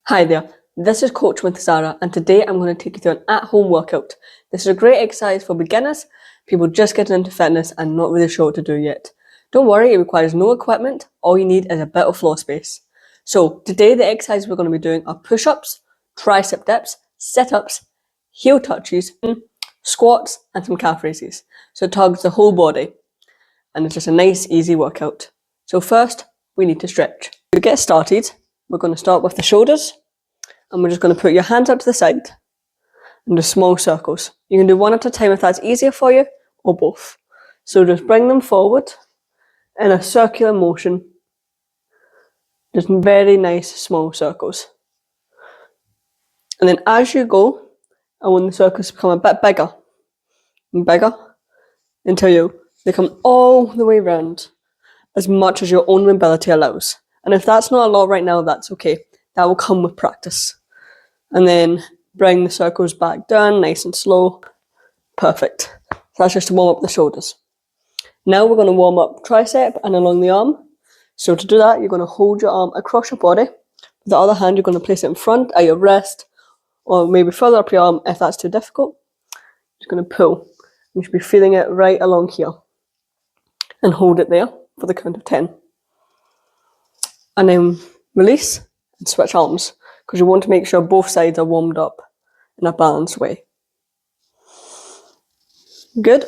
Hi there, this is Coach with Zara, and today I'm going to take you through an at-home workout. This is a great exercise for beginners, people just getting into fitness and not really sure what to do yet. Don't worry, it requires no equipment, all you need is a bit of floor space. So today the exercises we're going to be doing are push-ups, tricep dips, sit-ups, heel touches, squats and some calf raises. So it targets the whole body and it's just a nice easy workout. So first we need to stretch. To get started, we're going to start with the shoulders and we're just going to put your hands out to the side and do small circles. You can do one at a time if that's easier for you, or both. So just bring them forward in a circular motion, just very nice small circles. And then as you go, and when the circles become a bit bigger and bigger, until they come all the way around as much as your own mobility allows. And if that's not a lot right now, that's okay. That will come with practice. And then bring the circles back down, nice and slow. Perfect. So that's just to warm up the shoulders. Now we're going to warm up tricep and along the arm. So to do that, you're going to hold your arm across your body. With the other hand, you're going to place it in front at your wrist, or maybe further up your arm if that's too difficult. Just going to pull. You should be feeling it right along here. And hold it there for the count of 10. And then release and switch arms, because you want to make sure both sides are warmed up in a balanced way. Good.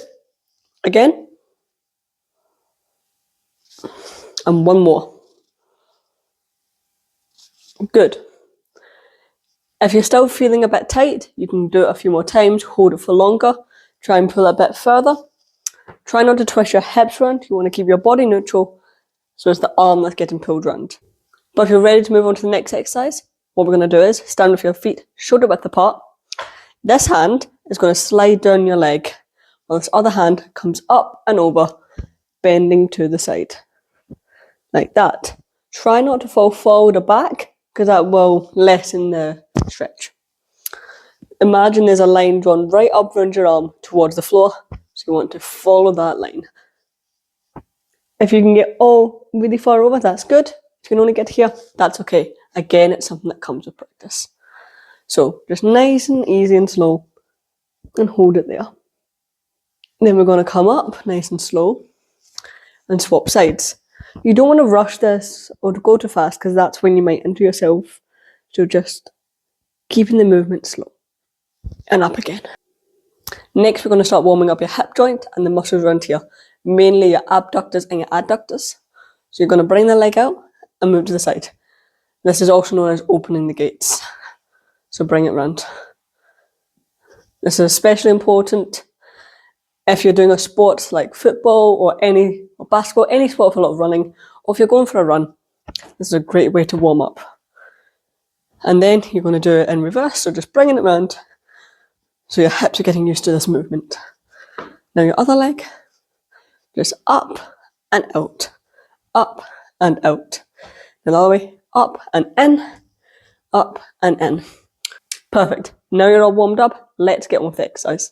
Again. And one more. Good. If you're still feeling a bit tight, you can do it a few more times, hold it for longer, try and pull it a bit further. Try not to twist your hips around, you want to keep your body neutral, so it's the arm that's getting pulled round. But if you're ready to move on to the next exercise, what we're going to do is stand with your feet shoulder width apart. This hand is going to slide down your leg, while this other hand comes up and over, bending to the side. Like that. Try not to fall forward or back, because that will lessen the stretch. Imagine there's a line drawn right up around your arm towards the floor, so you want to follow that line. If you can get all really far over, that's good. If you can only get here, that's okay. Again, it's something that comes with practice. So just nice and easy and slow, and hold it there. Then we're going to come up nice and slow and swap sides. You don't want to rush this or to go too fast, because that's when you might injure yourself. So just keeping the movement slow. And up again. Next, we're going to start warming up your hip joint and the muscles around here, mainly your abductors and your adductors. So you're going to bring the leg out and move to the side. This is also known as opening the gates. So bring it round. This is especially important if you're doing a sport like football or basketball, any sport with a lot of running, or if you're going for a run. This is a great way to warm up. And then you're going to do it in reverse, so just bringing it round. So your hips are getting used to this movement. Now your other leg, just up and out, up and out. And all the way up and in, up and in. Perfect. Now you're all warmed up, let's get on with the exercise.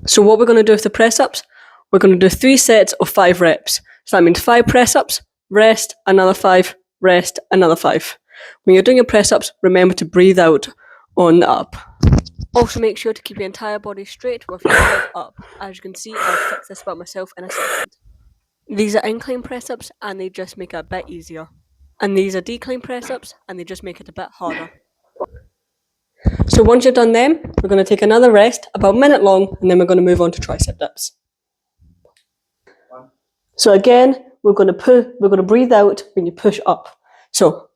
So what we're going to do with the press-ups, we're going to do 3 sets of 5 reps. So that means 5 press-ups, rest, another 5, rest, another 5. When you're doing your press-ups, remember to breathe out on the up. Also make sure to keep your entire body straight with your head up. As you can see, I'll fix this about myself in a second. These are incline press-ups and they just make it a bit easier. And these are decline press-ups and they just make it a bit harder. So once you're done them, we're going to take another rest, about a minute long, and then we're going to move on to tricep dips. So again, we're going to breathe out when you push up. So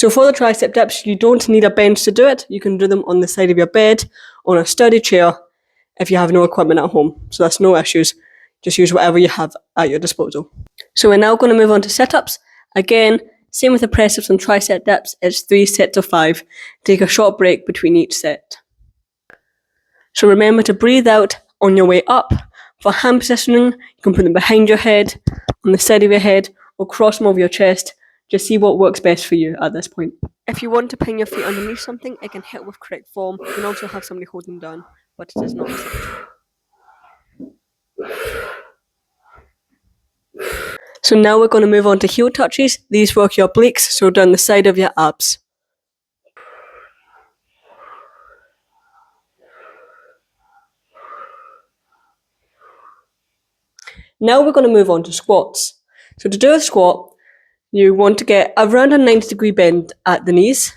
for the tricep dips, you don't need a bench to do it. You can do them on the side of your bed, on a sturdy chair, if you have no equipment at home. So that's no issues. Just use whatever you have at your disposal. So we're now going to move on to sit-ups. Again, same with the press-ups and tricep dips, it's 3 sets of 5. Take a short break between each set. So remember to breathe out on your way up. For hand positioning, you can put them behind your head, on the side of your head, or cross them over your chest. Just see what works best for you at this point. If you want to pin your feet underneath something, it can hit with correct form. You can also have somebody hold them down, but it is not essential. So now we're going to move on to heel touches. These work your obliques, so down the side of your abs. Now we're going to move on to squats. So to do a squat, you want to get around a 90-degree bend at the knees.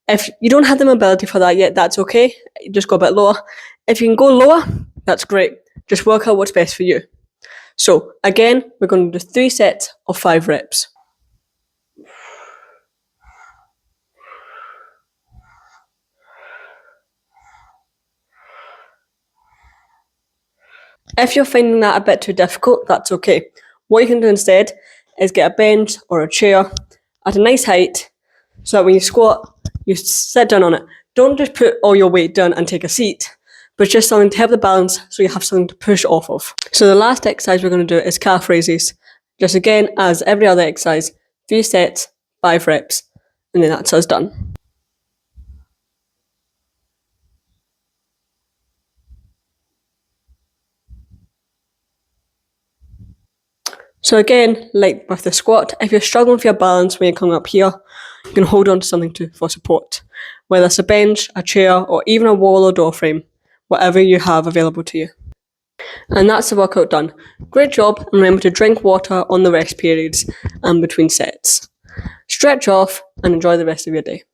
If you don't have the mobility for that yet, that's okay. Just go a bit lower. If you can go lower, that's great. Just work out what's best for you. So again, we're going to do 3 sets of 5 reps. If you're finding that a bit too difficult, that's okay. What you can do instead is get a bench or a chair at a nice height so that when you squat, you sit down on it. Don't just put all your weight down and take a seat, but just something to help the balance so you have something to push off of. So the last exercise we're going to do is calf raises. Just again, as every other exercise, 3 sets, 5 reps, and then that's us done. So again, like with the squat, if you're struggling with your balance when you're coming up here, you can hold on to something for support, whether it's a bench, a chair, or even a wall or door frame, whatever you have available to you. And that's the workout done. Great job, and remember to drink water on the rest periods and between sets. Stretch off and enjoy the rest of your day.